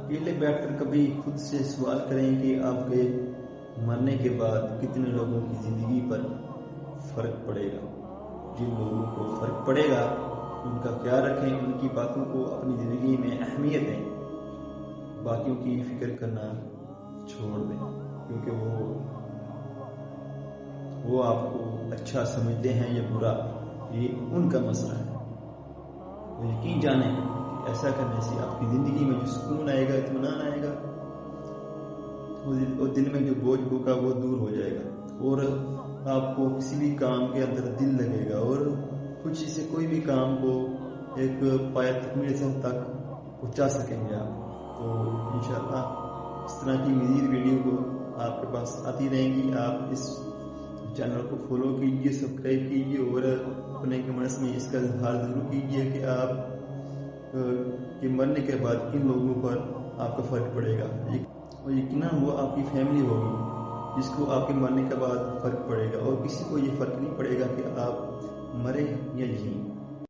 اکیلے بیٹھ کر کبھی خود سے سوال کریں کہ آپ کے مرنے کے بعد کتنے لوگوں کی زندگی پر فرق پڑے گا۔ جن لوگوں کو فرق پڑے گا ان کا خیال رکھیں، ان کی باتوں کو اپنی زندگی میں اہمیت دیں، باقیوں کی فکر کرنا چھوڑ دیں، کیونکہ وہ آپ کو اچھا سمجھتے ہیں یا برا، یہ ان کا مسئلہ ہے۔ تو یقین جانیں کہ ایسا کرنے سے آپ کی زندگی میں جو سکون آئے گا، اطمینان آئے گا، اور دل میں جو بوجھ ہوگا وہ دور ہو جائے گا، اور آپ کو کسی بھی کام کے اندر دل لگے گا، اور خوشی سے کوئی بھی کام کو ایک پایہ تکمیل تک پہنچا سکیں گے آپ۔ تو انشاءاللہ اس طرح کی مزید ویڈیو کو آپ کے پاس آتی رہیں گی۔ آپ اس چینل کو فالو کیجئے، سبسکرائب کیجئے، اور اپنے کمنٹس میں اس کا اظہار ضرور کیجئے کہ آپ کے مرنے کے بعد کن لوگوں پر آپ کا فرق پڑے گا، اور یقیناً وہ آپ کی فیملی ہوگی جس کو آپ کے مرنے کے بعد فرق پڑے گا، اور کسی کو یہ فرق نہیں پڑے گا کہ آپ مرے یا جئیں۔